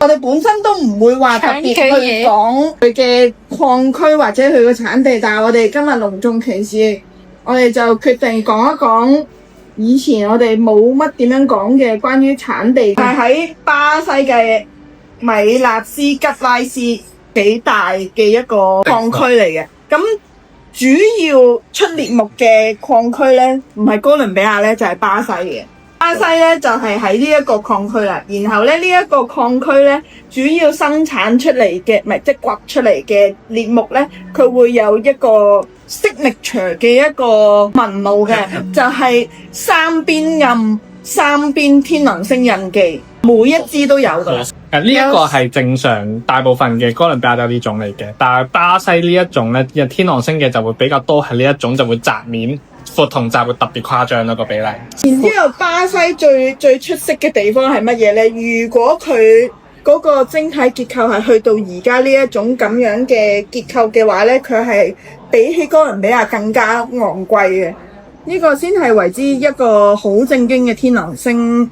我哋本身都唔會話特別去講佢嘅礦區或者佢嘅產地，但係我哋今日隆重其事，我哋就決定講一講以前我哋冇乜點樣講嘅關於產地，係喺巴西嘅米納斯吉拉斯幾大嘅一個礦區嚟嘅。咁主要出裂木嘅礦區咧，唔係哥倫比亞咧，就係巴西嘅。巴西咧就係喺呢一個礦區啦，然後咧呢一個礦區咧主要生產出嚟嘅，唔係即係掘出嚟嘅裂木咧，佢會有一個signature嘅一個紋路嘅，就係三邊暗、三邊天狼星印記，每一支都有㗎。呢一個係正常大部分嘅哥倫比亞都有呢種嚟嘅，但係巴西呢一種咧，天狼星嘅就會比較多，係呢一種就會窄面。闊同窄會特別誇張咯，個比例。然之後巴西最出色嘅地方係乜嘢咧？如果佢嗰個晶體結構係去到而家呢一種咁樣嘅結構嘅話咧，佢係比起哥倫比亞更加昂貴嘅。呢個先係為之一個好正經嘅天狼星，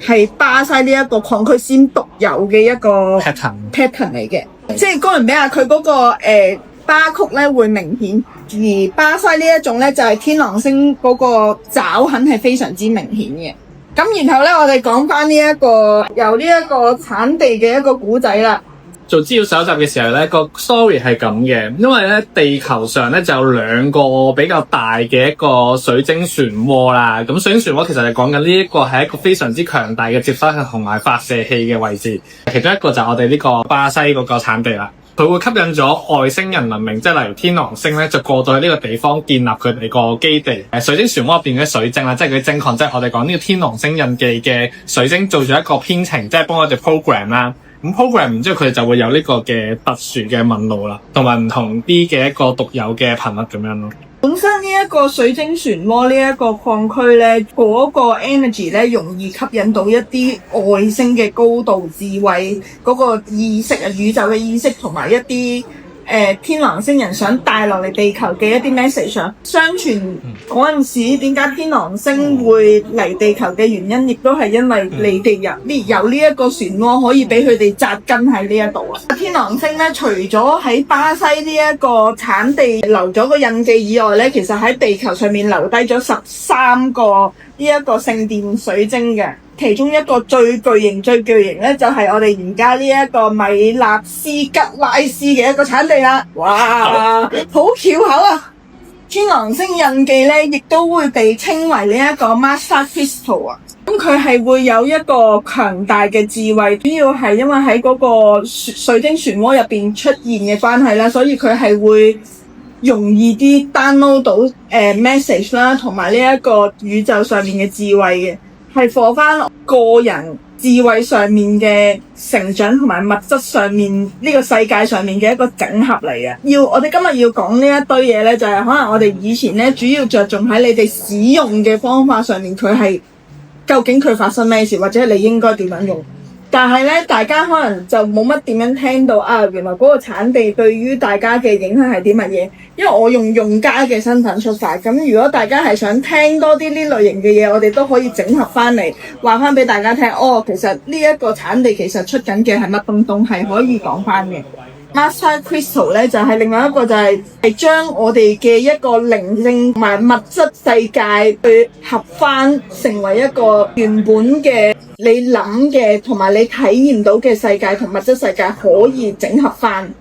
係巴西呢一個礦區先獨有嘅一個 pattern 嚟嘅。即係哥倫比亞佢嗰個巴曲咧會明顯，而巴西呢一種咧就係天狼星嗰個爪痕係非常之明顯嘅。咁然後咧我哋講翻呢一個由呢一個產地嘅一個古仔啦。做資料搜集嘅時候咧，個 story 係咁嘅，因為咧地球上咧就有兩個比較大嘅一個水晶漩渦啦。咁水晶漩渦其實係講緊呢一個係一個非常之強大嘅接收器同埋發射器嘅位置，其中一個就係我哋呢個巴西嗰個產地啦。佢會吸引咗外星人文明，即係例如天狼星咧，就過到去呢個地方建立佢哋個基地。水晶漩渦入邊嘅水晶啦，即係佢晶礦，即係我哋講呢個天狼星印記嘅水晶，做咗一個編程，即係幫我哋 program 啦。咁 program 完之後，佢哋就會有呢個嘅特殊嘅紋路啦，同埋唔同啲嘅一個獨有嘅頻率咁樣咯。本身呢一個水晶漩渦呢一個礦區咧，嗰個 energy 咧容易吸引到一啲外星嘅高度智慧嗰個意識啊，宇宙嘅意識同埋一啲天狼星人想帶落嚟地球嘅一啲 message 啊。相傳嗰陣時點解天狼星會嚟地球嘅原因，亦都係因為你哋有呢一個漩渦可以俾佢哋紮根喺呢一度啊。天狼星咧，除咗喺巴西呢一個產地留咗個印記以外咧，其實喺地球上面留低咗13個呢一個聖殿水晶嘅。其中一個最巨型咧，就係我哋而家呢一個米納斯吉拉斯嘅一個產地啦。哇，好巧口啊！天狼星印記咧，亦都會被稱為呢一個 Master Crystal 啊。咁佢係會有一個強大嘅智慧，主要係因為喺嗰個水晶漩渦入邊出現嘅關係啦，所以佢係會容易啲 download 到message 啦，同埋呢一個宇宙上面嘅智慧嘅。係 for 翻個人智慧上面嘅成長同埋物質上面呢個世界上面嘅一個整合嚟嘅。我哋今日要講呢一堆嘢咧，就係可能我哋以前咧主要着重喺你哋使用嘅方法上面，佢係究竟佢發生咩事，或者你應該點樣用。但係咧，大家可能就冇乜點樣聽到啊，原來嗰個產地對於大家嘅影響係啲乜嘢？因為我用用家嘅身份出發，咁如果大家係想聽多啲呢類型嘅嘢，我哋都可以整合翻嚟話翻俾大家聽。其實呢一個產地其實出緊嘅係乜東東，係可以講翻嘅。Master Crystal 咧就係另外一個，就係將我哋嘅一個靈性同埋物質世界去合翻，成為一個原本嘅你諗嘅同埋你體驗到嘅世界同物質世界可以整合翻。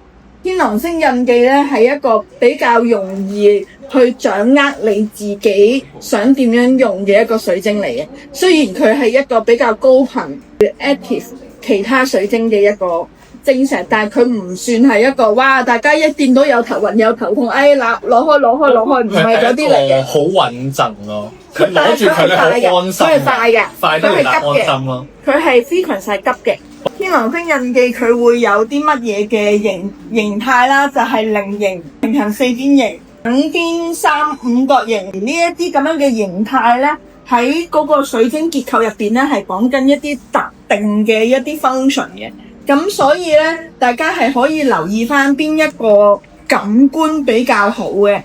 天狼星印記咧係一個比較容易去掌握你自己想點樣用嘅一個水晶嚟嘅，雖然佢係一個比較高頻 active 其他水晶嘅一個晶石，但係佢唔算係一個哇大家一見到有頭暈有頭痛，攞開，唔係嗰啲嚟嘅。好穩陣咯，佢攞住佢咧好安心，佢係快嘅，快得嚟安心咯。佢係 frequency 係急嘅。天狼星印記佢會有啲乜嘢嘅形態啦，就係菱形、平行四邊形、五邊三五角形。呢一啲咁樣嘅形態咧，喺嗰個水晶結構入邊咧係講緊一啲特定嘅一啲 function 嘅。咁所以咧，大家係可以留意翻邊一個感官比較好嘅。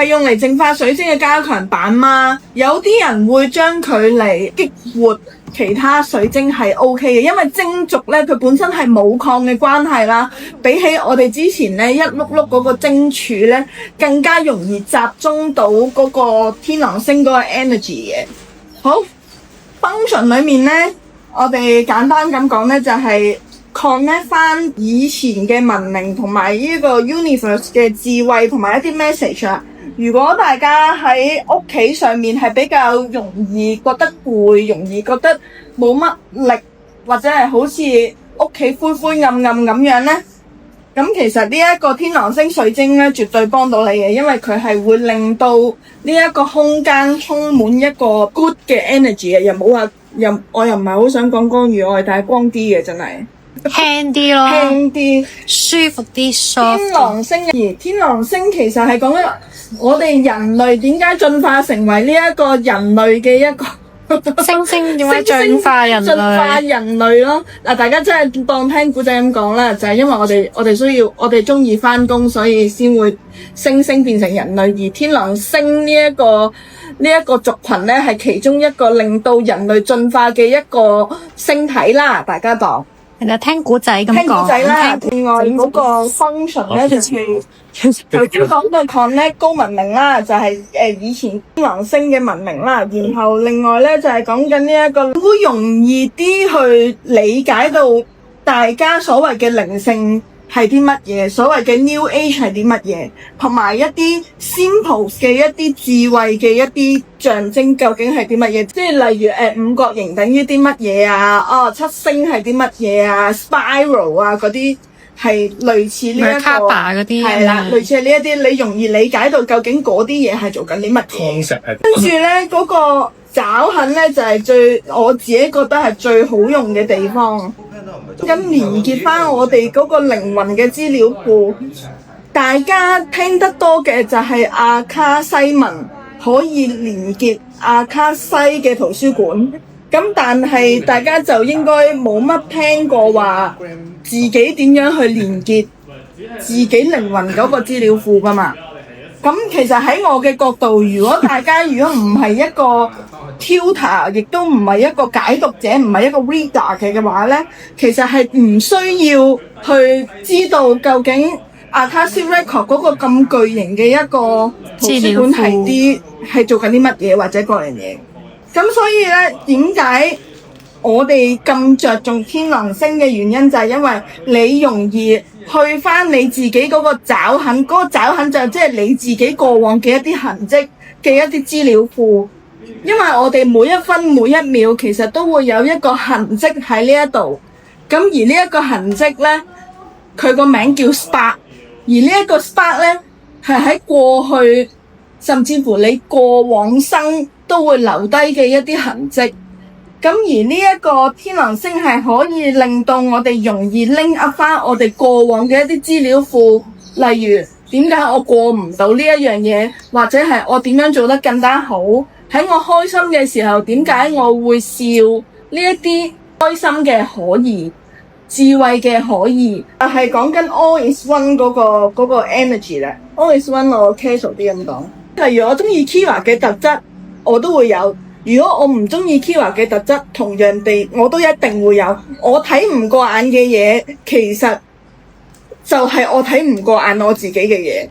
係用嚟淨化水晶嘅加強版嗎？有啲人會將佢嚟激活其他水晶係 OK 嘅，因為晶族咧佢本身係冇礦嘅關係啦，比起我哋之前咧一碌碌嗰個晶柱咧，更加容易集中到嗰個天狼星嗰個 energy 嘅。好 function 裏面咧，我哋簡單咁講咧，就係 connect 翻以前嘅文明同埋呢個 universe 嘅智慧同埋一啲 message 啊。如果大家喺屋企上面係比較容易覺得攰，容易覺得冇乜力，或者係好似屋企灰灰暗暗咁樣咧，咁其實呢一個天狼星水晶咧，絕對幫到你嘅，因為佢係會令到呢一個空間充滿一個 good 嘅 energy 嘅，又冇話我又唔係好想講光與愛，但係光啲嘅真係輕啲咯，輕啲，舒服啲 soft。天狼星而天狼星其實係講緊我哋人類點解進化成為呢一個人類嘅一個星星點解進化人類？進化人類咯。嗱，大家真係當聽古仔咁講啦，就係因為我哋需要我哋中意翻工，所以先會星星變成人類。而天狼星呢一個族群咧，係其中一個令到人類進化嘅一個星體啦。大家當係啦，聽古仔咁講。聽古仔啦，另外嗰個 function 咧就係頭先講到 connect 高文明啦，就係以前天狼星嘅文明啦。然後另外咧就係講緊呢一個會容易啲去理解到大家所謂嘅靈性係啲乜嘢，所謂嘅 New Age 係啲乜嘢，同埋一啲 simple 嘅一啲智慧嘅一啲象徵究竟係啲乜嘢？即係例如五角形等於啲乜嘢啊？七星係啲乜嘢啊？Spiral 啊嗰啲係類似呢一個嗰啲係啦，類似係呢一啲你容易理解到究竟嗰啲嘢係做緊啲乜嘢。跟住咧嗰個爪痕咧就係我自己覺得係最好用嘅地方。咁連結翻我哋嗰個靈魂嘅資料庫，大家聽得多嘅就係阿卡西文，可以連結阿卡西嘅圖書館。咁但係大家就應該冇乜聽過話自己點樣去連結自己靈魂嗰個資料庫噶嘛。咁其實喺我嘅角度，如果唔係一個 tutor， 亦都唔係一個解讀者，唔係一個 reader 嘅話咧，其實係唔需要去知道究竟 Akashic Record 嗰個咁巨型嘅一個圖書館係做緊啲乜嘢或者各樣嘢。咁所以咧，點解我哋咁着重天狼星嘅原因就係因為你容易去翻你自己嗰個爪痕，嗰個爪痕就即係你自己過往嘅一啲痕跡嘅一啲資料庫。因為我哋每一分每一秒其實都會有一個痕跡喺呢一度，咁而呢一個痕跡咧，佢個名叫 spark， 而呢一個 spark 咧係喺過去甚至乎你過往生都會留低嘅一啲痕跡。咁而呢一個天狼星係可以令到我哋容易 link up 翻我哋過往嘅一啲資料庫，例如點解我過唔到呢一樣嘢，或者係我點樣做得更加好。喺我開心嘅時候，點解我會笑？呢一啲開心嘅可以，智慧嘅可以，係講緊 all is one 嗰個 energy 咧。all is one 我 casual 啲咁講。例如我中意 Kira 嘅特質，我都會有；如果我唔中意 Kira 嘅特質，同樣地我都一定會有。我睇唔過眼嘅嘢，其實就係我睇唔過眼我自己嘅嘢。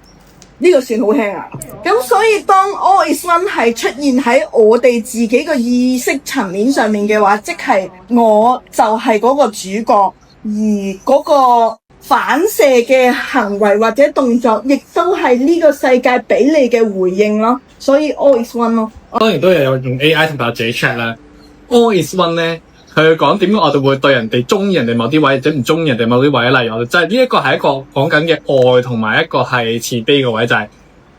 呢個算好輕啊！咁所以當 All is One 係出現喺我哋自己個意識層面上面嘅話，即係我就係嗰個主角，而嗰個反射嘅行為或者動作，亦都係呢個世界俾你嘅回應咯。所以 All is One 咯。當然都有用 AI 同埋自己 check 啦。All is One 咧，佢講點解我哋會對人哋中意人哋某啲位，或者唔中意人哋某啲位。例如我哋即係呢一個係一個講緊嘅愛，同埋一個係慈悲嘅位，就係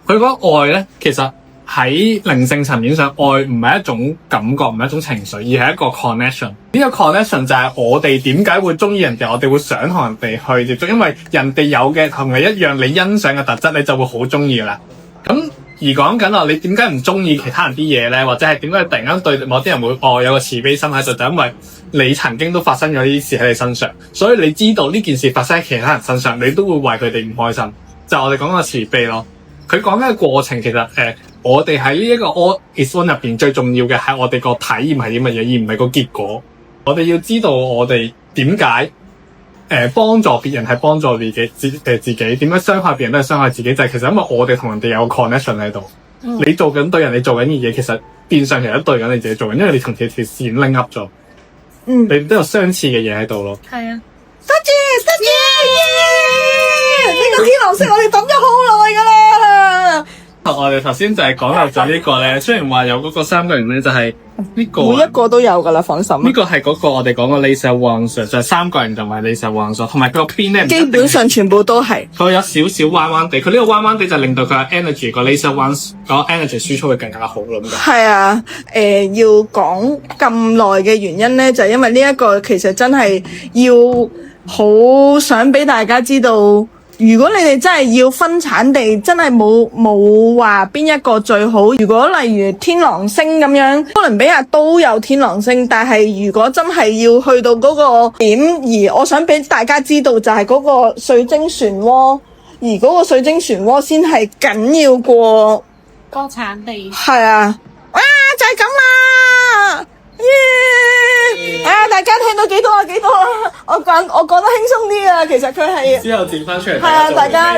佢講愛咧，其實喺靈性層面上，愛唔係一種感覺，唔係一種情緒，而係一個 connection。呢個 connection 就係我哋點解會中意人哋，我哋會想同人哋去接觸，因為人哋有嘅同你一樣，你欣賞嘅特質，你就會好中意噶啦。咁而講緊話，你點解唔中意其他人啲嘢咧？或者係點解突然間對某啲人會有個慈悲心喺度？就因為你曾經都發生咗呢啲事喺你身上，所以你知道呢件事發生喺其他人身上，你都會為佢哋唔開心。就係我哋講個慈悲咯。佢講緊嘅過程其實我哋喺呢一個 All is One 入邊最重要嘅係我哋個體驗係啲乜嘢，而唔係個結果。我哋要知道我哋點解幫助別人係幫助自己，點樣傷害別人都係傷害自己，就係其實因為我哋同人哋有個 connection 喺度。你做緊對人哋做緊嘅嘢，其實變相其實都對緊你自己做緊，因為你同條線 link up 咗。你都有相似嘅嘢喺度咯。係啊，得呢個天狼星我哋等咗好耐㗎啦。我哋頭先就係講漏咗呢個咧，雖然話有嗰個3個人咧，就係呢個每一個都有㗎啦，放心。呢個係嗰個我哋講嘅 laser ones，就係3個人同埋 laser ones，同埋佢個邊咧，基本上全部都係。佢有少少彎彎地，佢呢個彎彎地就令到佢嘅 energy 個 laser ones 個 energy 輸出會更加好咯。咁係啊，要講咁耐嘅原因咧，就係因為呢一個其實真係要好想俾大家知道。如果你哋真係要分產地，真係冇話邊一個最好。如果例如天狼星咁樣，哥倫比亞都有天狼星，但係如果真係要去到嗰個點，而我想俾大家知道就係嗰個水晶漩渦，而嗰個水晶漩渦先係緊要過個產地。係啊，哇就係咁啦，大家聽到幾多啊？我講得輕鬆啲啊，其實佢係之後剪翻出嚟。係啊，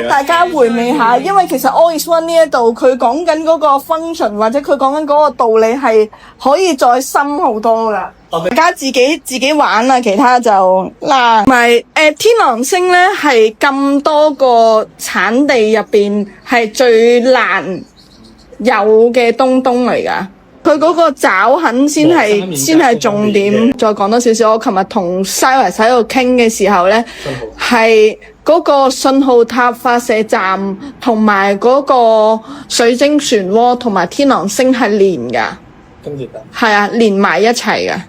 大家回味下，因為其實 All is One 呢一度佢講緊嗰個 function 或者佢講緊嗰個道理係可以再深好多噶。大家自己玩啦，其他就嗱，同埋天狼星咧係咁多個產地入邊係最難有嘅東東嚟噶。佢嗰個爪痕先係重點。再講多少少，我琴日同 Cyrus 喺度傾嘅時候咧，係嗰個信號塔發射站同埋嗰個水晶漩渦同埋天狼星係連㗎。係啊，連埋一齊㗎。